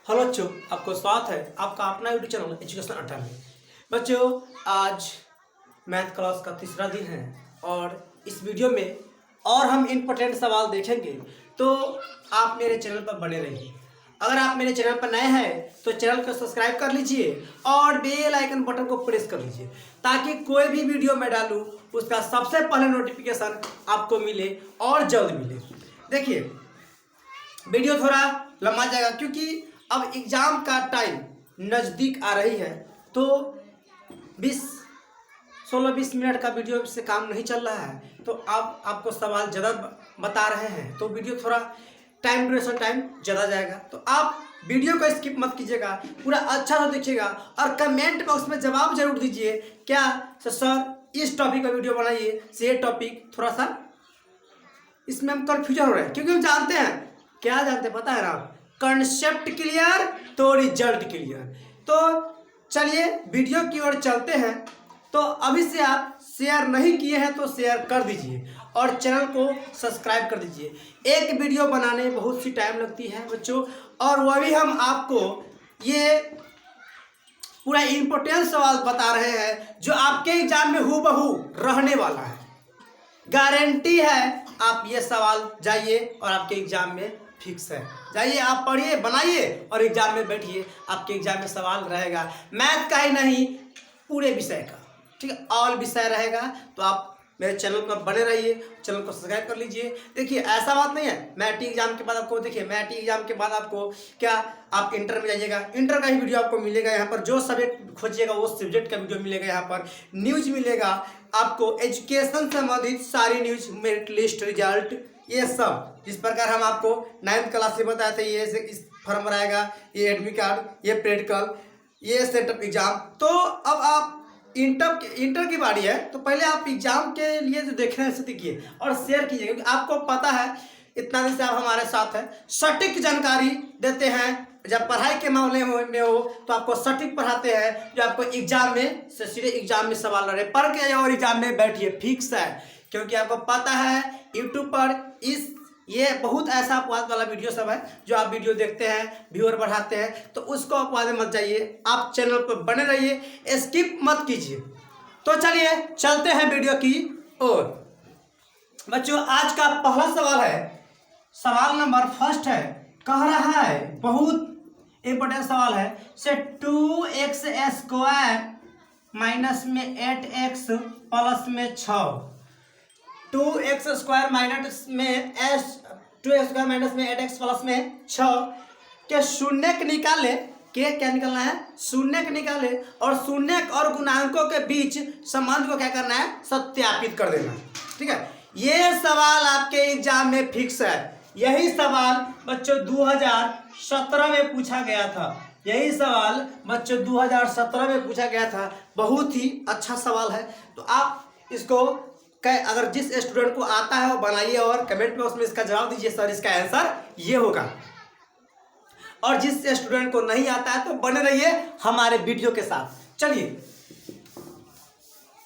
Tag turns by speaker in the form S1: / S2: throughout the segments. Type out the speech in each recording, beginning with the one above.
S1: Hello बच्चों, आपको स्वागत है आपका अपना यूट्यूब चैनल एजुकेशन अड्डा में। बच्चों, आज मैथ क्लास का तीसरा दिन है और इस वीडियो में और हम इम्पोर्टेंट सवाल देखेंगे, तो आप मेरे चैनल पर बने रहिए। अगर आप मेरे चैनल पर नए हैं तो चैनल को सब्सक्राइब कर लीजिए और बेल आइकन बटन को प्रेस कर लीजिए ताकि कोई भी वीडियो मैं डालूँ उसका सबसे पहले नोटिफिकेशन आपको मिले और जल्द मिले। देखिए, वीडियो थोड़ा लंबा जाएगा क्योंकि अब एग्ज़ाम का टाइम नज़दीक आ रही है, तो 16-20 मिनट का वीडियो से काम नहीं चल रहा है, तो अब आपको सवाल ज़्यादा बता रहे हैं तो वीडियो थोड़ा टाइम ड्यूरेशन टाइम ज़्यादा जाएगा। तो आप वीडियो को स्किप मत कीजिएगा, पूरा अच्छा से देखिएगा और कमेंट बॉक्स में जवाब जरूर दीजिए क्या सर इस टॉपिक का वीडियो बनाइए, से ये टॉपिक थोड़ा सा इसमें हम कन्फ्यूजन हो रहे हैं क्योंकि हम जानते हैं, क्या जानते हैं पता है ना, कंसेप्ट क्लियर तो रिजल्ट क्लियर। तो चलिए वीडियो की ओर चलते हैं। तो अभी से आप शेयर नहीं किए हैं तो शेयर कर दीजिए और चैनल को सब्सक्राइब कर दीजिए। एक वीडियो बनाने में बहुत सी टाइम लगती है बच्चों, और वह भी हम आपको ये पूरा इम्पोर्टेंट सवाल बता रहे हैं जो आपके एग्जाम में हूबहू रहने वाला है। गारंटी है आप ये सवाल जाइए और आपके एग्जाम में फिक्स है। जाइए आप पढ़िए, बनाइए और एग्जाम में बैठिए, आपके एग्जाम में सवाल रहेगा मैथ का ही नहीं पूरे विषय का, ठीक है, ऑल विषय रहेगा। तो आप मेरे चैनल पर बने रहिए, चैनल को सब्सक्राइब कर लीजिए। देखिए, ऐसा बात नहीं है मैट्रिक एग्जाम के बाद आपको, देखिए मैट्रिक एग्जाम के बाद आपको क्या, आप इंटर में जाइएगा, इंटर का ही वीडियो आपको मिलेगा यहाँ पर। जो सब्जेक्ट खोजिएगा वो सब्जेक्ट का वीडियो मिलेगा यहाँ पर। न्यूज मिलेगा आपको, एजुकेशन से संबंधित सारी न्यूज, मेरिट लिस्ट, रिजल्ट, ये सब जिस प्रकार हम आपको 9th क्लास से बताए थे, ये इस फॉर्म रहेगा, ये एडमिट कार्ड, ये प्रैक्टिकल, ये सेटअप एग्जाम। तो अब आप इंटर की बारी है, तो पहले आप एग्जाम के लिए जो देख रहे हैं देखिए और शेयर कीजिए क्योंकि आपको पता है इतना दिन से आप हमारे साथ हैं, सटीक जानकारी देते हैं। जब पढ़ाई के मामले में हो तो आपको सटीक पढ़ाते हैं, जो आपको एग्जाम में से सीधे एग्जाम में सवाल रहे, पढ़ के और एग्जाम में बैठिए, फिक्स है। क्योंकि आपको पता है यूट्यूब पर ये बहुत ऐसा अपवाद वाला वीडियो सब है जो आप वीडियो देखते हैं, व्यूअर बढ़ाते हैं, तो उसको अपवाद में मत जाइए, आप चैनल पर बने रहिए, स्किप मत कीजिए। तो चलिए चलते हैं वीडियो की ओर। बच्चों, आज का पहला सवाल है, सवाल नंबर फर्स्ट है, कह रहा है, बहुत इंपॉर्टेंट सवाल है, से 2x² माइनस में 8x प्लस में 6, 2x² माइनस में 2x² माइनस में 8x प्लस में 6 के शून्य के निकाले, के क्या निकालना है, शून्य के निकाले और शून्य और गुणांकों के बीच संबंध को क्या करना है, सत्यापित कर देना। ठीक है, ये सवाल आपके एग्जाम में फिक्स है। यही सवाल बच्चों 2017 में पूछा गया था, यही सवाल बच्चों 2017 में पूछा गया था। बहुत ही अच्छा सवाल है, तो आप इसको अगर जिस स्टूडेंट को आता है वो बनाइए और कमेंट में उसमें इसका जवाब दीजिए, सर इसका आंसर ये होगा। और जिस स्टूडेंट को नहीं आता है तो बने रहिए हमारे वीडियो के साथ। चलिए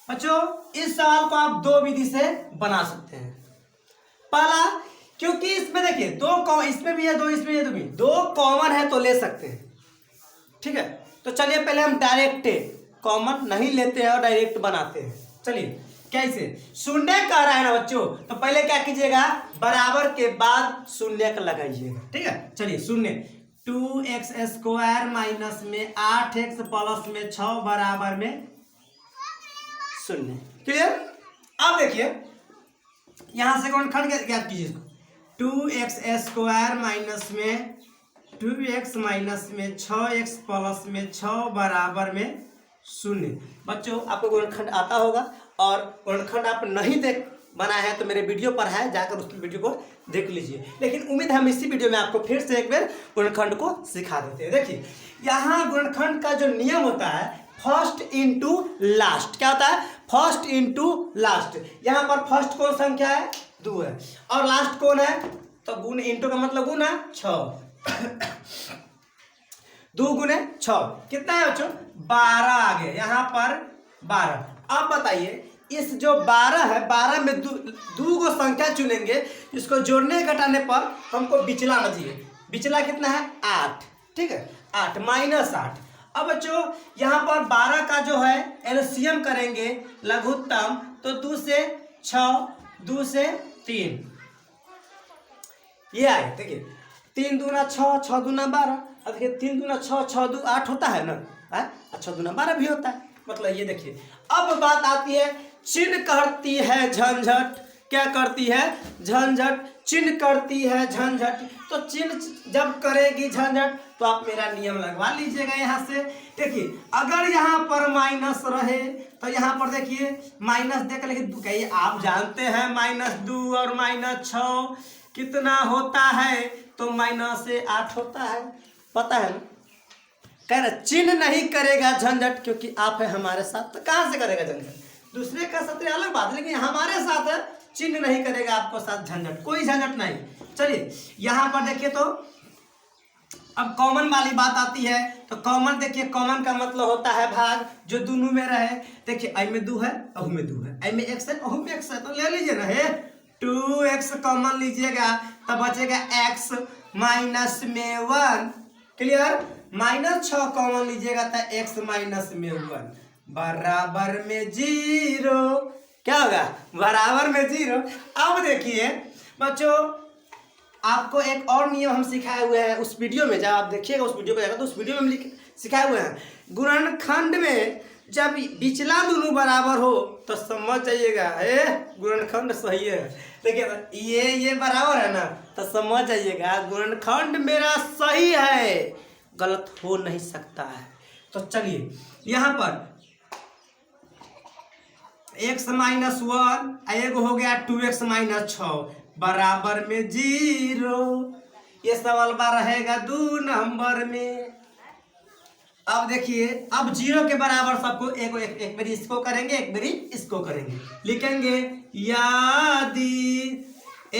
S1: बच्चों, इस सवाल को आप दो विधि से बना सकते हैं। पहला, क्योंकि इसमें देखिए दो, इसमें भी है दो, इसमें ये भी दो कॉमन है तो ले सकते हैं, ठीक है। तो चलिए पहले हम डायरेक्ट कॉमन नहीं लेते हैं और डायरेक्ट बनाते हैं। चलिए कैसे, शून्य कह रहा है ना बच्चों, तो पहले क्या कीजिएगा, बराबर के बाद शून्य का लगाइएगा, ठीक है। चलिए शून्य, 2x² माइनस में 8x प्लस में 6 बराबर में शून्य। क्लियर। अब देखिए यहां से गुणनखंड ज्ञात कीजिए इसको, 2x² माइनस में 2x माइनस में 6x प्लस में 6 बराबर में शून्य। बच्चों, आपको गुणनखंड आता होगा और गुणनखंड आप नहीं बनाए हैं तो मेरे वीडियो पर है, जाकर उस वीडियो को देख लीजिए। लेकिन उम्मीद है हम इसी वीडियो में आपको फिर से एक बार गुणनखंड को सिखा देते हैं। देखिए यहाँ गुणनखंड का जो नियम होता है, फर्स्ट इनटू लास्ट। क्या होता है, फर्स्ट इनटू लास्ट। यहाँ पर फर्स्ट कौन संख्या है, 2 है, और लास्ट कौन है, तो गुण, इनटू का मतलब गुण है 6। 2 गुणे 6 कितना है बच्चों, 12 आ गए, यहाँ पर 12। अब बताइए इस जो 12 है, 12 में दो को संख्या चुनेंगे, इसको जोड़ने घटाने पर हमको बिचला चाहिए। बिचला कितना है, 8। ठीक है, 8 माइनस 8। अब बच्चों यहाँ पर 12 का जो है एलसीएम करेंगे लघुत्तम, तो 2 से 6, 2 से 3, ये आए। देखिए 3 दूना 6, 6 दूना 12। अब देखिए 3 दूना 6, 6 दू 8 होता है ना, 6 दूना 12 भी होता है। मतलब ये देखिए अब बात आती है, चिन्ह करती है झंझट। क्या करती है? झंझट। चिन्ह करती है झंझट। तो चिन्ह जब करेगी झंझट तो आप मेरा नियम लगवा लीजिएगा यहाँ से। देखिए अगर यहाँ पर माइनस रहे तो यहाँ पर देखिए माइनस देकर, लेकिन कहिए आप जानते हैं -2 और -6 कितना होता है, तो -8 होता है, पता है ना। कह रहे चिन्ह नहीं करेगा झंझट, क्योंकि आप है हमारे साथ, तो कहाँ से करेगा झंझट? दूसरे का साथ अलग बात, लेकिन हमारे साथ है, चिन्ह नहीं करेगा आपको साथ झंझट, कोई झंझट नहीं। चलिए यहाँ पर देखिए, तो अब कॉमन वाली बात आती है। तो कॉमन देखिए, कॉमन का मतलब होता है भाग, जो दोनों में रहे। देखिए आई में 2 है, अहू में 2 है, आई में x है, अहू में x है, तो ले लीजिए ना, 2x कॉमन लीजिएगा, तब बचेगा x माइनस में 1। क्लियर? -6 कॉमन लीजिएगा तो x माइनस में 1 बराबर में 0। क्या होगा? बराबर में 0। अब देखिए बच्चों, आपको एक और नियम हम सिखाए हुए हैं उस वीडियो में, जब आप देखिएगा उस वीडियो को जाएगा तो उस वीडियो में हम सिखाए हुए हैं। गुणनखंड में जब बिचला दोनों बराबर हो तो समझ जाइएगा गुणनखंड सही है। देखिए ये बराबर है ना, तो समझ जाइएगा गुणनखंड मेरा सही है, गलत हो नहीं सकता है। तो चलिए यहाँ पर x माइनस 1 एगो हो गया 2x माइनस 6 बराबर में 0। ये सवाल रहेगा 2 नंबर में। अब देखिए, अब 0 के बराबर सबको एक बारी इसको करेंगे, एक बारी इसको करेंगे। लिखेंगे यदि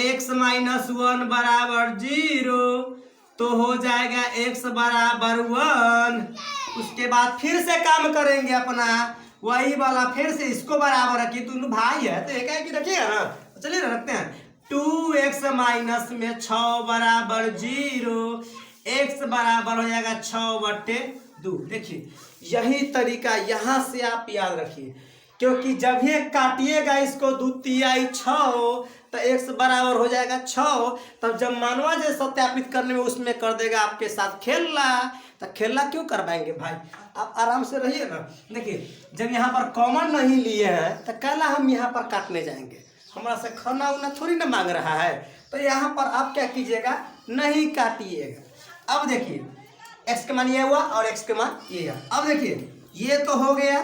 S1: x माइनस 1 बराबर 0 तो हो जाएगा x बराबर 1। उसके बाद फिर से काम करेंगे अपना वही वाला, फिर से इसको बराबर रखिए, दोनों भाई है तो एक ही रखिएगा ना। चलिए रखते हैं, 2x माइनस में 6 बराबर 0, x बराबर हो जाएगा 6/2। देखिए यही तरीका यहाँ से आप याद रखिए, क्योंकि जब ये काटिएगा इसको 2 तिहाई 6 तो x बराबर हो जाएगा 6। तब जब मानवा जे सत्यापित करने में उसमें कर देगा आपके साथ खेलना, तो खेलना क्यों करवाएंगे भाई, आप आराम से रहिए ना। देखिए जब यहाँ पर कॉमन नहीं लिए हैं तो कहला हम यहाँ पर काटने जाएंगे, हमारा से खाना उना थोड़ी ना मांग रहा है, तो यहाँ पर आप क्या कीजिएगा, नहीं काटिएगा। अब देखिए x के मान ये हुआ और x के मान ये है। अब देखिए ये तो हो गया।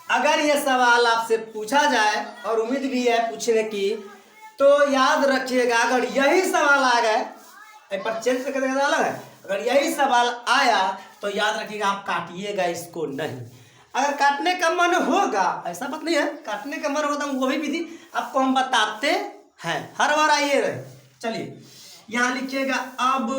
S1: अगर ये सवाल आपसे पूछा जाए, और उम्मीद भी है पूछने की, तो याद रखिएगा अगर यही सवाल आ गए, एक बार चेंज करके देखा अलग है, अगर यही सवाल आया तो याद रखिएगा आप काटिएगा इसको नहीं। अगर काटने का मन होगा, ऐसा बात नहीं है, काटने का मन होगा तो वही विधि आपको हम बताते हैं, हर बार आइए रहे। चलिए यहाँ लिखिएगा, अब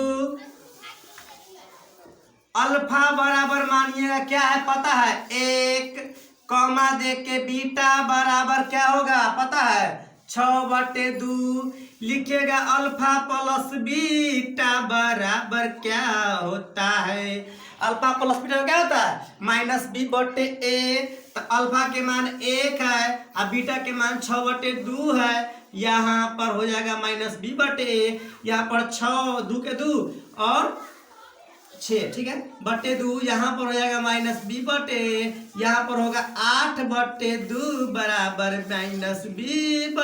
S1: अल्फा बराबर मानिएगा क्या है पता है, 1 कॉमा दे के बीटा बराबर क्या होगा पता है, 6/2। लिखिएगा अल्फा प्लस बीटा बराबर क्या होता है, अल्फा प्लस बीटा क्या होता है, -b/a। तो अल्फा के मान 1 है और बीटा के मान 6/2 है, यहाँ पर हो जाएगा -b/a। यहाँ पर 6 2 के 2 और 6, ठीक है, /2, यहाँ पर हो जाएगा -b/a। यहाँ पर होगा 8/2 बराबर -b/a,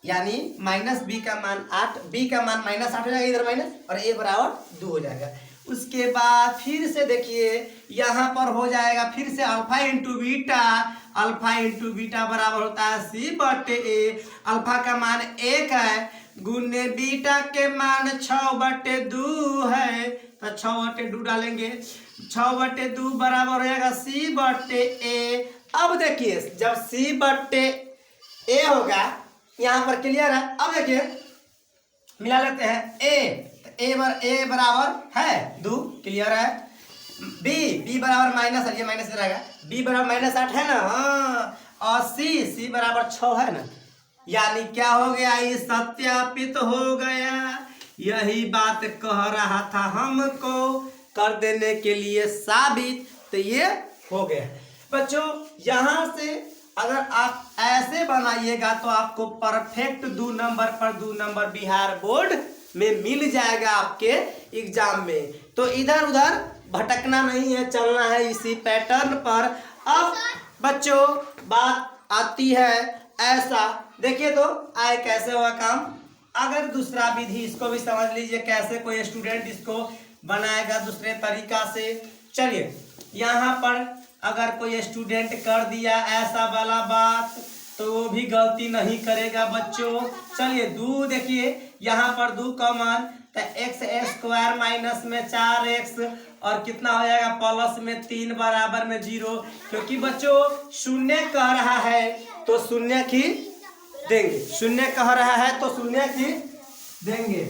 S1: यानी -b का मान 8, b का मान -8 हो जाएगा इधर माइनस, और a बराबर 2 हो जाएगा। उसके बाद फिर से देखिए यहाँ पर हो जाएगा फिर से alpha into beta, alpha into beta बराबर होता है c/a। अल्फा का मान 1 है गुने बीटा के मान 6/2 है, तो 6/2 डालेंगे, 6/2 बराबर हो जाएगा c/a। अब देखिए जब c/a होगा, यहाँ पर क्लियर है। अब देखिए मिला लेते हैं a बराबर है 2, क्लियर है। b बराबर माइनस, ये माइनस रहेगा, b बराबर -8 है ना, हाँ, और c बराबर 6 है ना, यानी क्या हो गया, ये सत्यापित हो गया, यही बात कह रहा था हमको कर देने के लिए साबित। तो ये हो गया बच्चों। यहाँ से अगर आप ऐसे बनाइएगा तो आपको परफेक्ट 2 नंबर पर 2 नंबर बिहार बोर्ड में मिल जाएगा आपके एग्जाम में। तो इधर उधर भटकना नहीं है, चलना है इसी पैटर्न पर। अब बच्चों बात आती है ऐसा, देखिए तो आए कैसे हुआ काम। अगर दूसरा विधि इसको भी समझ लीजिए, कैसे कोई स्टूडेंट इसको बनाएगा दूसरे तरीका से। चलिए यहाँ पर अगर कोई स्टूडेंट कर दिया ऐसा वाला बात तो वो भी गलती नहीं करेगा बच्चों। चलिए 2 देखिए यहाँ पर 2 कॉमन, तो एक्स स्क्वायर माइनस में 4x और कितना हो जाएगा प्लस में 3 बराबर में 0। क्योंकि बच्चों शून्य कह रहा है तो शून्य की देंगे, शून्य कह रहा है तो शून्य की देंगे।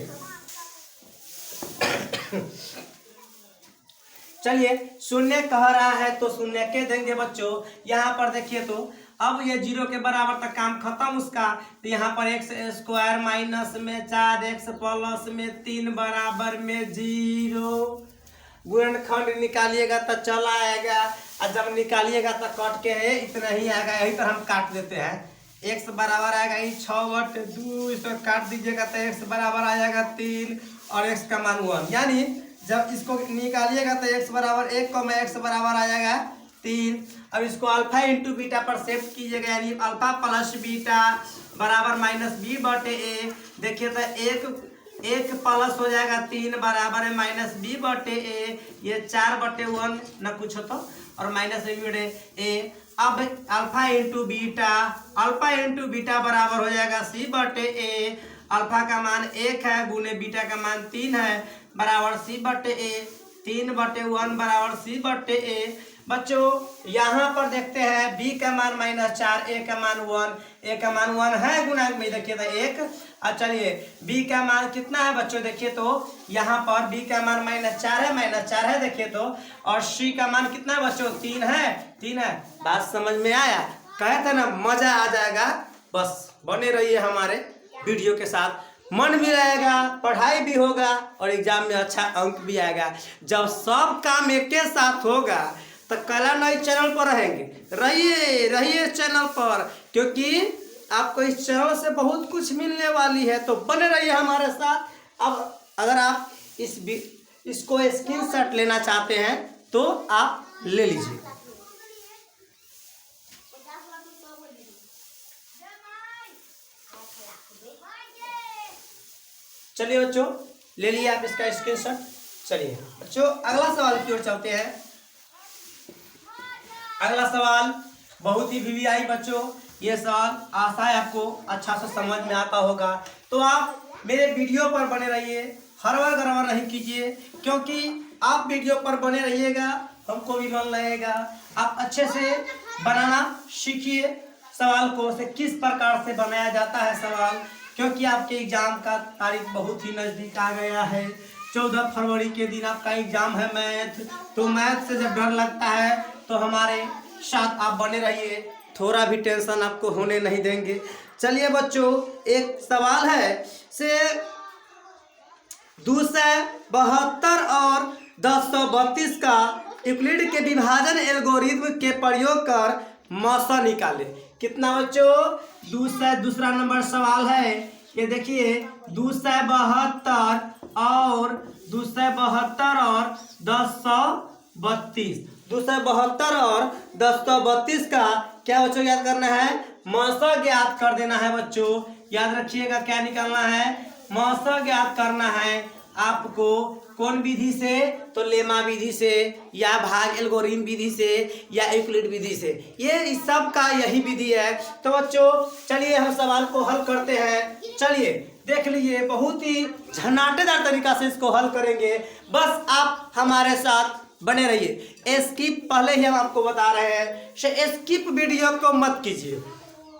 S1: चलिए शून्य कह रहा है तो शून्य के देंगे बच्चों। यहाँ पर देखिए तो अब ये 0 के बराबर तक काम खत्म उसका। तो यहाँ पर एक्स स्क्वायर माइनस में 4x प्लस में 3 बराबर में 0। गुणनखंड निकालिएगा तो चला आएगा, और जब निकालिएगा तो कट के है इतना ही आएगा। यही पर हम काट देते हैं। x बराबर आएगा 6/2, इसको काट दीजिएगा तो x बराबर आ जाएगा 3 और x का मान 1। यानी जब इसको निकालिएगा तो x बराबर 1 को में x बराबर आ जाएगा 3। अब इसको अल्फा इंटू बीटा पर शिफ्ट कीजिएगा, यानी अल्फा प्लस बीटा बराबर माइनस बी बटे ए। देखिए तो एक प्लस हो जाएगा 3 बराबर है माइनस बी बटे ए। ये 4/1 न कुछ हो तो और माइनस बी बटे ए। अब अल्फा इंटू बीटा बराबर हो जाएगा सी बटे ए। अल्फा का मान 1 है गुने बीटा का मान 3 है बराबर सी बटे ए। 3/1 बराबर सी बटे ए। बच्चों यहाँ पर देखते हैं b का मान -4, a का मान 1, a का मान 1 है गुणांक में, देखिए तो 1। अब चलिए b का मान कितना है बच्चों, देखिए तो यहाँ पर b का मान -4 है देखिए तो, और c का मान कितना है बच्चों 3 है। बात समझ में आया? कहे थे ना मजा आ जाएगा। बस बने रहिए हमारे वीडियो के साथ, मन भी रहेगा, पढ़ाई भी होगा और एग्जाम में अच्छा अंक भी आएगा। जब सब काम एक के साथ होगा तो कला नई चैनल पर रहिए चैनल पर, क्योंकि आपको इस चैनल से बहुत कुछ मिलने वाली है। तो बने रहिए हमारे साथ। अब अगर आप इसको स्क्रीनशॉट लेना चाहते हैं तो आप ले लीजिए। चलिए बच्चों ले लिए आप इसका स्क्रीनशॉट। चलिए बच्चों अगला सवाल की ओर चलते हैं। अगला सवाल बहुत ही वीवीआई बच्चों, ये सवाल आशा है आपको अच्छा से समझ में आता होगा। तो आप मेरे वीडियो पर बने रहिए, हरवर गरवर नहीं कीजिए, क्योंकि आप वीडियो पर बने रहिएगा हमको भी मन लगेगा। आप अच्छे से बनाना सीखिए सवाल को, से किस प्रकार से बनाया जाता है सवाल, क्योंकि आपके एग्जाम का तारीख बहुत ही नज़दीक आ गया है। 14 फरवरी के दिन आपका एग्जाम है मैथ। तो मैथ से जब डर लगता है तो हमारे साथ आप बने रहिए, थोड़ा भी टेंशन आपको होने नहीं देंगे। चलिए बच्चों एक सवाल है से 272 और 1032 का यूक्लिड के विभाजन एल्गोरिथ्म के प्रयोग कर मौसा निकाले। कितना बच्चों? दूसरा नंबर सवाल है। ये देखिए 272 और 1032 272 और 1032 का क्या बच्चों याद करना है? मौसा ज्ञात कर देना है बच्चों। याद रखिएगा क्या निकालना है? मौसा ज्ञात करना है आपको। कौन विधि से? तो लेमा विधि से, या भाग एल्गोरिथम विधि से, या यूक्लिड विधि से। ये इस सब का यही विधि है। तो बच्चों चलिए हम सवाल को हल करते हैं। चलिए देख लीजिए, बहुत ही झनाटेदार तरीका से इसको हल करेंगे। बस आप हमारे साथ बने रहिए। स्किप पहले ही हम आपको बता रहे हैं, स्किप वीडियो को मत कीजिए।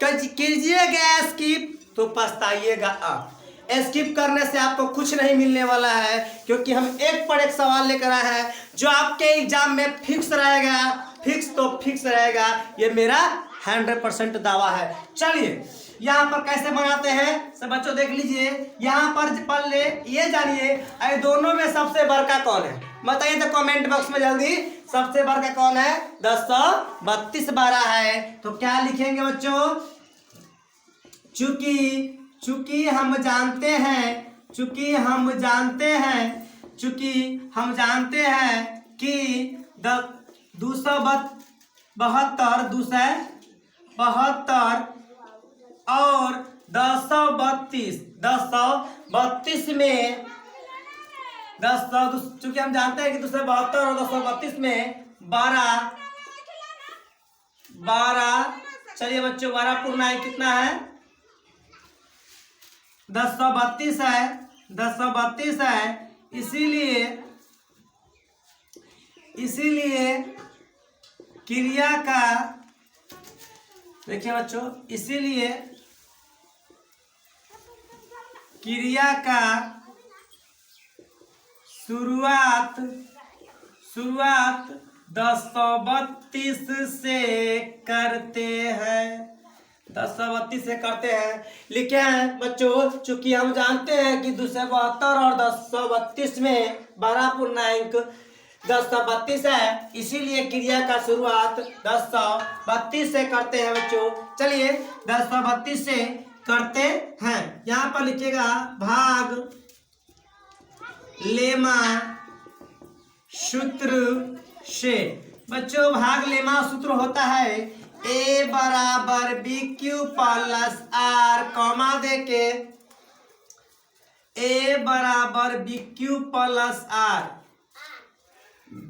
S1: कीजिएगा स्किप तो पछताइएगा आप। स्किप करने से आपको कुछ नहीं मिलने वाला है, क्योंकि हम एक पर एक सवाल लेकर आए हैं जो आपके एग्जाम में फिक्स रहेगा। फिक्स तो फिक्स रहेगा, ये मेरा 100% दावा है। चलिए यहाँ पर कैसे बनाते हैं सब बच्चों देख लीजिए। यहाँ पर पहले ये जानिए अरे दोनों में सबसे बड़का कौन है, बताइए तो कमेंट बॉक्स में जल्दी। सबसे बड़का कौन है? 1032 12 है। तो क्या लिखेंगे बच्चों? चूंकि हम जानते हैं कि 272 और 1032 में चूंकि हम जानते हैं कि 272 और 1032 में 12 चलिए बच्चों 12 पूर्णांक कितना है? 1032 है। इसीलिए क्रिया का देखिए बच्चों, इसीलिए क्रिया का शुरुआत 1032 से करते हैं। 1032 से करते हैं। लिखे हैं बच्चों, चूंकि हम जानते हैं कि 272 और 1032 में 12 पूर्णांक 1032 है, इसीलिए क्रिया का शुरुआत 1032 से करते हैं बच्चों। चलिए 1032 से करते हैं। यहाँ पर लिखिएगा भाग लेमा सूत्र से। बच्चों भाग लेमा सूत्र होता है A बराबर BQ प्लस R कॉमा देके A बराबर BQ plus R,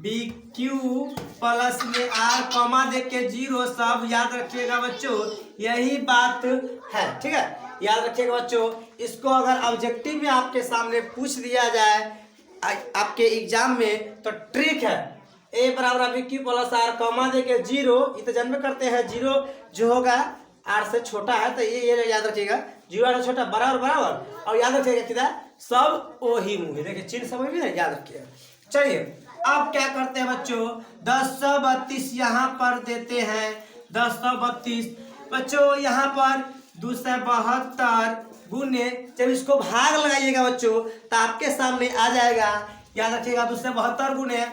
S1: BQ plus में R कॉमा देके 0 सब याद रखिएगा बच्चों, यही बात है। ठीक है, याद रखिएगा बच्चों। इसको अगर ऑब्जेक्टिव में आपके सामने पूछ दिया जाए आपके एग्जाम में तो ट्रिक है। A बराबर BQ प्लस R कॉमा देके 0, ये तो जन्म करते हैं 0 जो होगा R से छोटा है, तो ये याद रखिएगा 0 R से छोटा बराबर और याद रखिएगा कितना सब वही मुँह है। देखिए चिन्ह सब भी है, याद रखिएगा। चलिए अब क्या करते हैं बच्चों, 1032 यहाँ पर देते हैं। 1032 बच्चों यहाँ पर 272 गुने, जब इसको भाग लगाइएगा बच्चों तो आपके सामने आ जाएगा, याद रखिएगा 272 गुने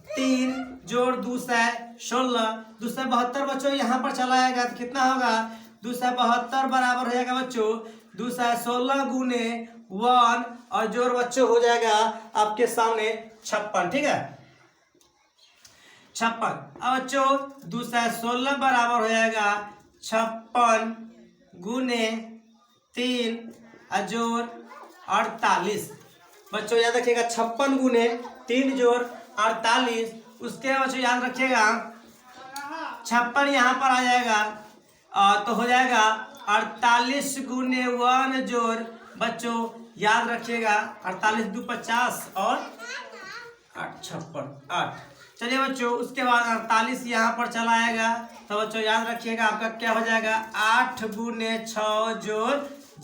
S1: 3 जोड़ 2 16। 272 बच्चों यहाँ पर चला आएगा तो कितना होगा? 272 बराबर हो जाएगा बच्चों 216 गुने 1 और जोड़ बच्चों हो जाएगा आपके सामने 56। ठीक है 56। अब बच्चों 216 बराबर हो जाएगा 56 गुने 3 और जोड़ 48। बच्चों याद रखिएगा 56 गुने 3 जोड़ 48। उसके बाद बच्चों याद रखिएगा 56 यहाँ पर आ जाएगा तो हो जाएगा 48 गुने 1 जोड़ बच्चों याद रखिएगा 48 2 50 और 8 56 8। चलिए बच्चों उसके बाद 48 यहाँ पर चला आएगा तो बच्चों याद रखिएगा आपका क्या हो जाएगा 8 गुने 6 जोड़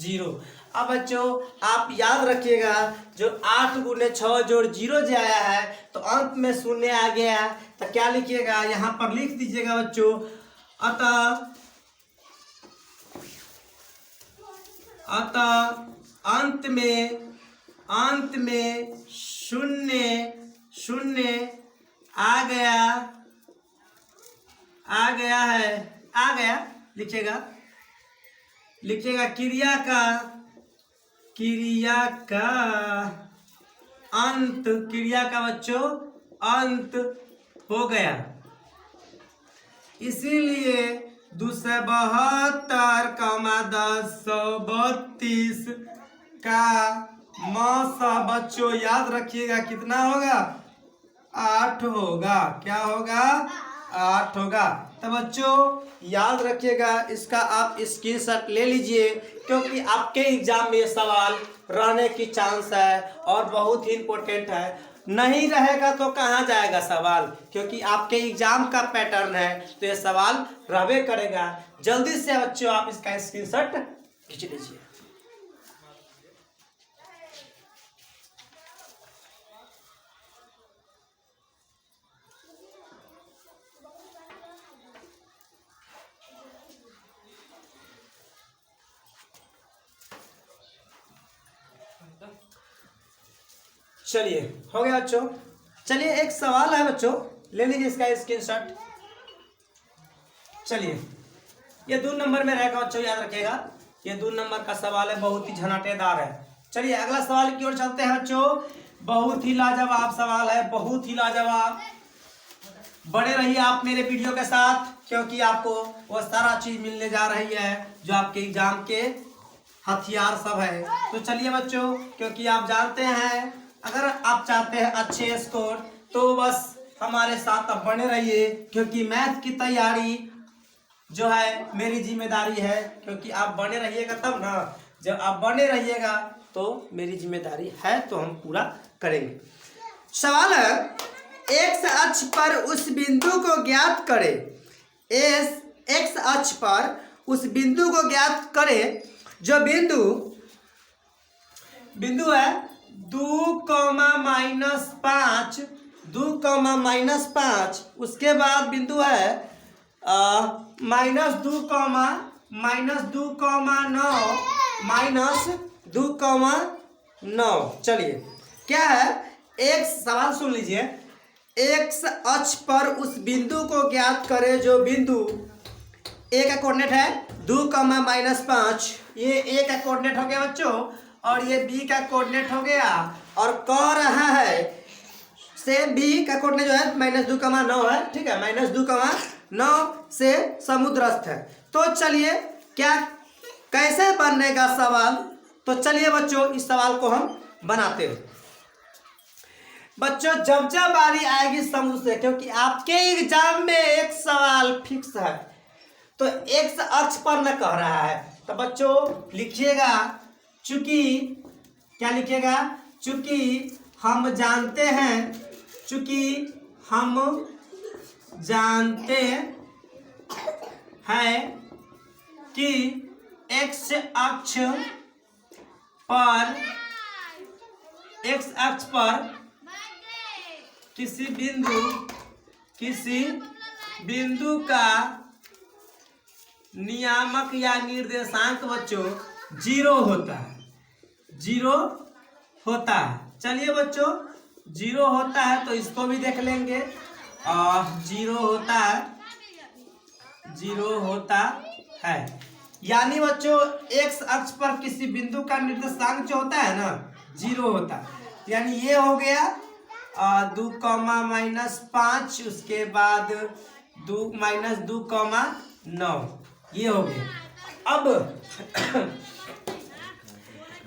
S1: 0। अब बच्चों आप याद रखिएगा जो 8 गुने 6 जोड़ 0 जो आया है तो अंत में शून्य आ गया तो क्या लिखिएगा यहाँ पर लिख दीजिएगा बच्चों अतः अंत में शून्य आ गया लिखिएगा क्रिया का बच्चों अंत हो गया। इसीलिए 272, 1032 का मौसा बच्चों याद रखिएगा कितना होगा 8 होगा। क्या होगा 8 होगा। तो बच्चों याद रखिएगा इसका आप स्क्रीनशॉट ले लीजिए क्योंकि आपके एग्जाम में सवाल रहने की चांस है और बहुत ही इम्पोर्टेंट है। नहीं रहेगा तो कहाँ जाएगा सवाल, क्योंकि आपके एग्जाम का पैटर्न है तो ये सवाल रहबे करेगा। जल्दी से बच्चों आप इसका स्क्रीनशॉट खींच लीजिए। चलिए हो गया बच्चों। चलिए एक सवाल है बच्चों, ले लीजिए इसका स्क्रीनशॉट। चलिए ये 2 नंबर में रहेगा बच्चों, याद रखिएगा ये 2 नंबर का सवाल है, बहुत ही झनाटेदार है। चलिए अगला सवाल की ओर चलते हैं बच्चों। बहुत ही लाजवाब सवाल है, बहुत ही लाजवाब। बने रहिए आप मेरे वीडियो के साथ, क्योंकि आपको वो सारा चीज मिलने जा रही है जो आपके एग्जाम के हथियार सब है। तो चलिए बच्चों, क्योंकि आप जानते हैं अगर आप चाहते हैं अच्छे स्कोर तो बस हमारे साथ अब बने रहिए, क्योंकि मैथ की तैयारी जो है मेरी जिम्मेदारी है। क्योंकि आप बने रहिएगा तब ना, जब आप बने रहिएगा तो मेरी जिम्मेदारी है, तो हम पूरा करेंगे। सवाल है, एक्स अक्ष पर उस बिंदु को ज्ञात करें। एक्स अक्ष पर उस बिंदु को ज्ञात करें जो बिंदु है 2,-5, 2,-5। उसके बाद बिंदु है -2,9 चलिए क्या है, एक सवाल सुन लीजिए। एक्स अक्ष पर उस बिंदु को ज्ञात करें जो बिंदु ए का कोऑर्डिनेट है 2,-5, ये ए का कोऑर्डिनेट हो गया बच्चों, और ये बी का कोऑर्डिनेट हो गया, और कह रहा है से बी का कोऑर्डिनेट जो है -2,9 है, ठीक है, -2,9 से समुद्रस्थ है। तो चलिए क्या कैसे बनेगा सवाल, तो चलिए बच्चों इस सवाल को हम बनाते हैं। बच्चों जब जब बारी आएगी समुद्र से, क्योंकि आपके एग्जाम में एक सवाल फिक्स है, तो एक्स अक्ष पर न कह रहा है, तो बच्चों लिखिएगा, चूंकि क्या लिखिएगा, चूंकि हम जानते हैं कि एक्स अक्ष पर किसी बिंदु का नियामक या निर्देशांक बच्चों 0 होता है। चलिए बच्चों 0 होता है, तो इसको भी देख लेंगे। 0 होता है, यानी बच्चों एक्स अक्ष पर किसी बिंदु का निर्देशांक जो होता है ना 0 होता है, यानी ये हो गया 2,-5, उसके बाद 2,-2,9 ये हो गया। अब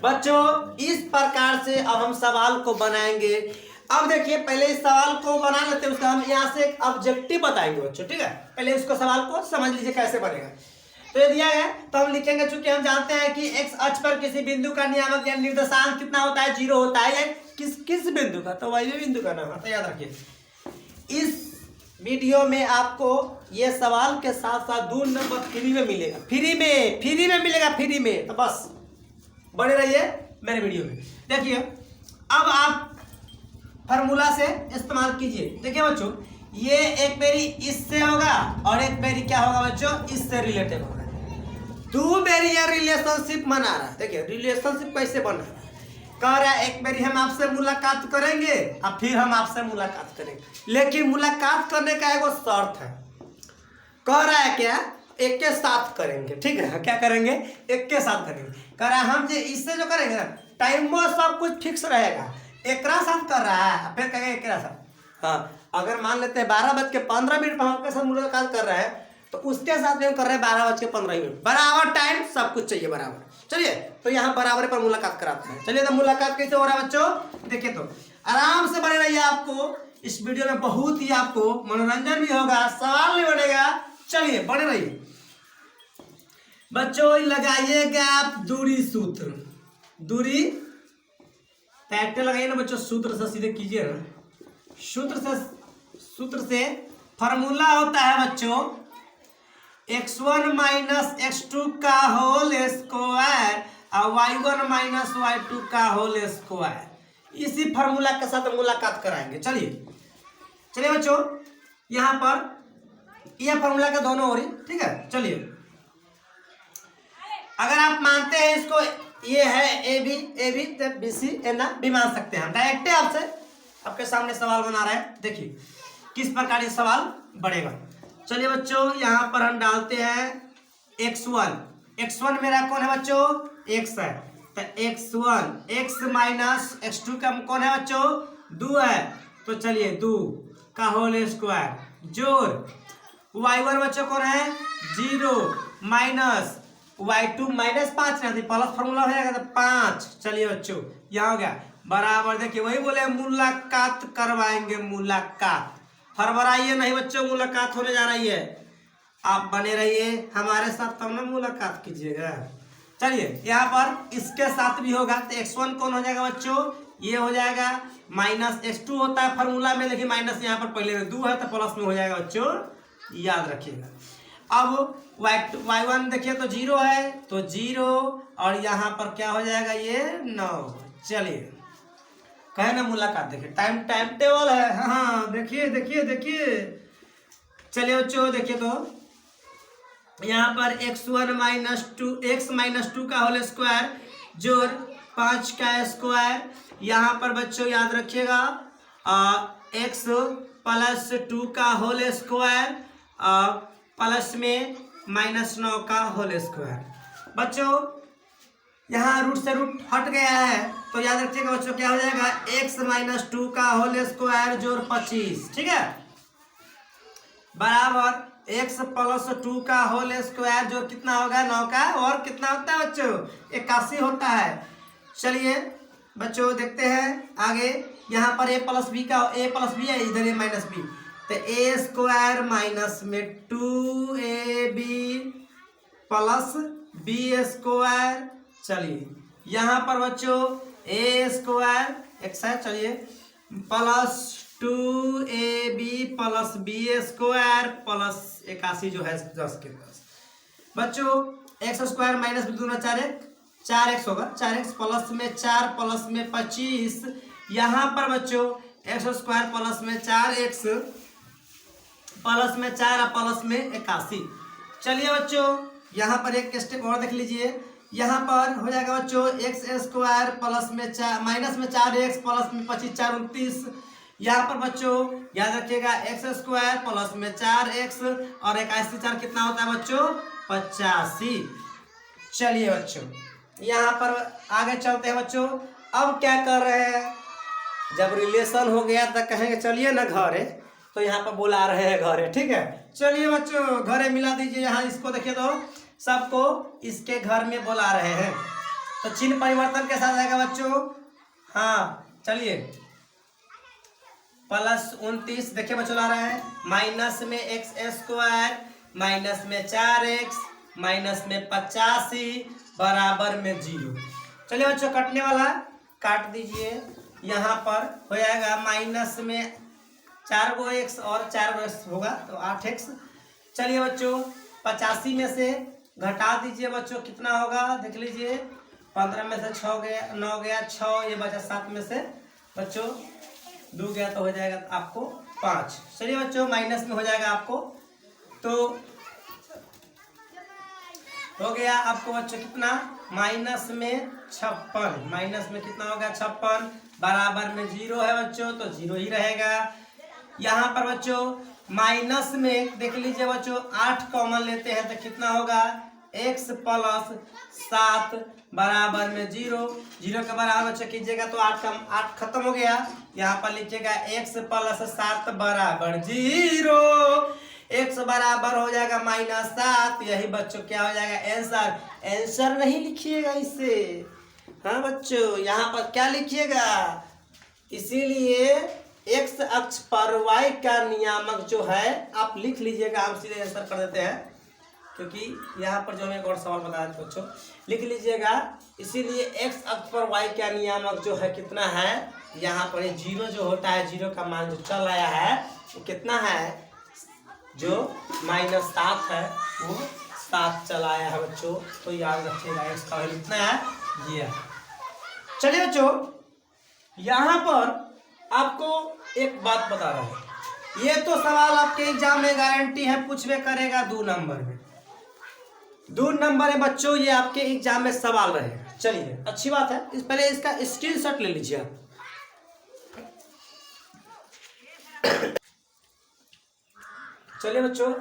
S1: बच्चों इस प्रकार से अब हम सवाल को बनाएंगे। अब देखिए पहले इस सवाल को बना लेते हैं, उसका हम यहाँ से एक ऑब्जेक्टिव बताएंगे बच्चों, ठीक है। पहले उसको सवाल को समझ लीजिए कैसे बनेगा। तो ये दिया है, तो हम लिखेंगे, चूंकि हम जानते हैं कि एक्स अक्ष पर किसी बिंदु का नियामक या निर्देशांक कितना होता है 0 होता है। किस बिंदु का, तो वही बिंदु का नाम आता है, याद रखिए। इस वीडियो में आपको ये सवाल के साथ साथ 2 नंबर फ्री में मिलेगा, फ्री में मिलेगा, फ्री में। तो बस बने रहिए मेरे वीडियो में। देखिए अब आप फार्मूला से इस्तेमाल कीजिए। देखिए बच्चों ये एक मेरी इससे होगा और एक मेरी क्या होगा बच्चों, इससे रिलेटेड होगा। 2 मेरी यह रिलेशनशिप बना रहा है। देखिए रिलेशनशिप कैसे बना रहा है, कह रहा है एक मेरी हम आपसे मुलाकात करेंगे और फिर हम आपसे मुलाकात करेंगे, लेकिन मुलाकात करने का एक शर्त है। कह रहा है क्या, एक के साथ करेंगे, ठीक है, क्या करेंगे, एक के साथ करेंगे। कह रहा है हम जो इससे जो करेंगे ना टाइम वो सब कुछ फिक्स रहेगा, एकरा साथ कर रहा है, फिर कहेंगे एकरा साथ। हाँ अगर मान लेते हैं 12:15 पर आपके साथ मुलाकात कर रहा है, तो उसके साथ भी हम कर रहे हैं 12:15, बराबर टाइम, सब कुछ चाहिए बराबर। चलिए तो यहाँ बराबर पर मुलाकात कराते हैं। चलिए तो मुलाकात कैसे हो रहा है बच्चों, देखिए तो आराम से बने रहिए। आपको इस वीडियो में बहुत ही आपको मनोरंजन भी होगा, सवाल भी बनेगा। चलिए बने रहिए बच्चों। लगाइएगा आप दूरी सूत्र, दूरी पैटर्न लगाइए ना बच्चों, सूत्र से सीधे कीजिए ना। सूत्र से फॉर्मूला होता है बच्चों x1 - x2 का होल स्क्वायर और y1 - y2 का होल स्क्वायर। इसी फार्मूला के साथ मुलाकात कराएंगे। चलिए बच्चों यहाँ पर यह फार्मूला का दोनों ओर, ठीक है। चलिए अगर आप मानते हैं इसको ये है ए बी बी सी ए ना भी मान सकते हैं। डायरेक्ट आपसे आपके सामने सवाल बना रहे हैं, देखिए किस प्रकार ये सवाल बढ़ेगा। चलिए बच्चों यहाँ पर हम डालते हैं x1 मेरा कौन है बच्चों, x है, तो x1 x माइनस x2 का कौन है बच्चों, 2 है, तो चलिए 2 का होल स्क्वायर जोड़ y1 बच्चों कौन है 0 माइनस y2 माइनस 5 रहती प्लस फॉर्मूला हो जाएगा तो 5। चलिए बच्चों यहाँ हो गया बराबर, देखिए वही बोले मुलाकात करवाएंगे, मुलाकात फरवराइए नहीं बच्चों, मुलाकात होने जा रही है, आप बने रहिए हमारे साथ तब ना मुलाकात कीजिएगा। चलिए यहाँ पर इसके साथ भी होगा, तो x1 कौन हो जाएगा बच्चों, ये हो जाएगा माइनस x2 होता है फॉर्मूला में, लेकिन माइनस यहाँ पर पहले 2 है तो प्लस में हो जाएगा बच्चों, याद रखिएगा। अब y1 देखिए तो 0 है, तो 0 और यहाँ पर क्या हो जाएगा ये 9। चलिए कहे ना मुलाकात, देखिए टाइम टेबल है, हाँ देखिए। चलिए बच्चों देखिए तो यहाँ पर x1 माइनस 2 x माइनस 2 का होल स्क्वायर जोड़ 5 का स्क्वायर, यहाँ पर बच्चों याद रखिएगा x प्लस 2 का होल स्क्वायर प्लस में माइनस 9 का होल स्क्वायर। बच्चों यहाँ रूट से रूट हट गया है, तो याद रखिएगा बच्चों क्या हो जाएगा x माइनस 2 का होल स्क्वायर जोड़ 25, ठीक है, बराबर x प्लस 2 का होल स्क्वायर जो कितना होगा 9 का, और कितना होता है बच्चों 81 होता है। चलिए बच्चों देखते हैं आगे, यहाँ पर a प्लस बी है, इधर a माइनस बी, तो a स्क्वायर माइनस में 2ab प्लस b स्क्वायर। चलिए यहाँ पर बच्चों a स्क्वायर x है, चलिए plus 2ab plus b square plus 81 जो है 10 के 10। बच्चों x स्क्वायर माइनस में 2 4x होगा, 4x प्लस में 4 प्लस में 25, यहाँ पर बच्चों x स्क्वायर प्लस में 4x प्लस में 4 प्लस में 81। चलिए बच्चों यहाँ पर एक स्टेप और देख लीजिए, यहाँ पर हो जाएगा बच्चों एक्स स्क्वायर प्लस में 4 माइनस में 4x प्लस में 25 4 29। यहाँ पर बच्चों याद रखिएगा एक्स स्क्वायर प्लस में 4x और 81 4 कितना होता है बच्चों 85। चलिए बच्चों यहाँ पर आगे चलते हैं बच्चों। अब क्या कर रहे हैं, जब रिलेशन हो गया तो कहेंगे चलिए ना घरे, तो यहाँ पर बुला रहे हैं घरे, ठीक है। चलिए बच्चों घरे मिला दीजिए, यहाँ इसको देखिए तो सबको इसके घर में बुला रहे हैं, तो चिन्ह परिवर्तन के साथ आएगा बच्चों। हाँ चलिए प्लस 29 देखिए बच्चों ला रहे हैं, माइनस में एक्स स्क्वायर माइनस में 4x माइनस में 85 बराबर में 0। चलिए बच्चों कटने वाला काट दीजिए, यहाँ पर हो जाएगा माइनस में 4 गो x और 4 गो x होगा तो 8x। चलिए बच्चों 85 में से घटा दीजिए बच्चों, कितना होगा देख लीजिए, 15 में से 6 गया 9 गया 6, ये बचा 7 में से बच्चों 2 गया तो हो जाएगा आपको 5। चलिए बच्चों माइनस में हो जाएगा आपको, तो हो गया आपको बच्चों कितना माइनस में 56, माइनस में कितना होगा 56 बराबर में 0 है बच्चों, तो 0 ही रहेगा। यहाँ पर बच्चों माइनस में देख लीजिए बच्चों 8 कॉमन लेते हैं तो कितना होगा x प्लस 7 बराबर में 0। 0 के बराबर बच्चों कीजिएगा तो 8 खत्म हो गया, यहाँ पर लिखिएगा x प्लस 7 बराबर 0, x बराबर हो जाएगा -7। यही बच्चों क्या हो जाएगा आंसर। आंसर नहीं लिखिएगा इसे, हाँ बच्चों यहाँ पर क्या लिखिएगा, इसीलिए x अक्ष पर y का नियामक जो है आप लिख लीजिएगा, हम सीधे आंसर कर देते हैं, क्योंकि यहाँ पर जो हमें एक और सवाल बताया था बच्चों लिख लीजिएगा। इसीलिए x अक्ष पर y का नियामक जो है कितना है, यहाँ पर 0 जो होता है 0 का मान जो चल आया है वो कितना है, जो -7 है वो 7 चला आया है बच्चों, तो याद रखिएगा x का वैल्यू कितना है ये है। चलिए बच्चों यहाँ पर आपको एक बात बता रहा हूँ, ये तो सवाल आपके एग्जाम में गारंटी है पूछवे करेगा 2 नंबर में, 2 नंबर है बच्चों, ये आपके एग्जाम में सवाल रहेगा। चलिए अच्छी बात है, इस पहले इसका स्क्रीनशॉट ले लीजिए आप। चलिए बच्चों,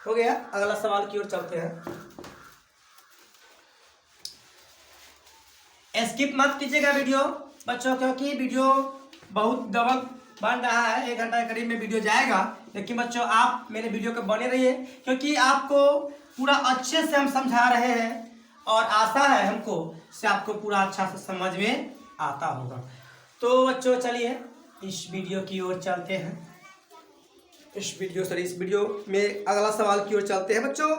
S1: हो गया, अगला सवाल की ओर चलते हैं। स्किप मत कीजिएगा वीडियो बच्चों, क्योंकि वीडियो बहुत दबंग बन रहा है, 1 घंटा के करीब में वीडियो जाएगा। लेकिन बच्चों आप मेरे वीडियो को बने रहिए, क्योंकि आपको पूरा अच्छे से हम समझा रहे हैं और आशा है हमको से आपको पूरा अच्छा से समझ में आता होगा। तो बच्चों चलिए इस वीडियो की ओर चलते हैं। इस वीडियो में अगला सवाल की ओर चलते हैं बच्चों।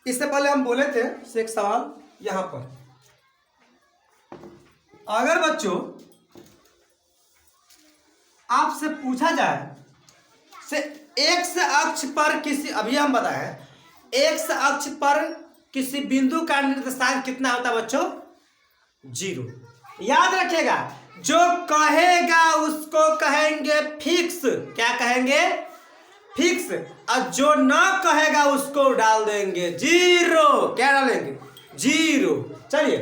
S1: इससे पहले हम बोले थे से एक सवाल यहाँ पर, अगर बच्चों आपसे पूछा जाए से एक्स अक्ष पर किसी, अभी हम बताए एक्स अक्ष पर किसी बिंदु का निर्देशांक कितना होता है बच्चों? 0। याद रखिएगा, जो कहेगा उसको कहेंगे फिक्स। क्या कहेंगे? फिक्स। और जो ना कहेगा उसको डाल देंगे 0। क्या डालेंगे? 0। चलिए,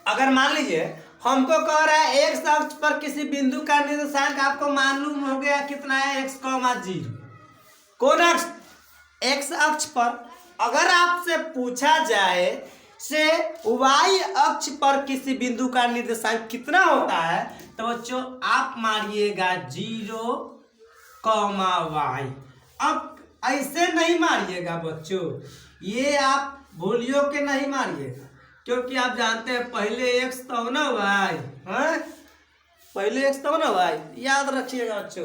S1: अगर मान लीजिए हमको कह रहा है एक्स अक्ष पर किसी बिंदु का निर्देशांक आपको मालूम हो गया कितना है, x, 0। कौन अक्ष? एक्स अक्ष पर। अगर आपसे पूछा जाए से y अक्ष पर किसी बिंदु का निर्देशांक कितना होता है, तो बच्चों आप मारिएगा 0, y। अब ऐसे नहीं मारिएगा बच्चों, ये आप भूलियो के नहीं मारिएगा, क्योंकि आप जानते हैं पहले x तो ना y, पहले x तो ना y, याद रखिएगा बच्चों।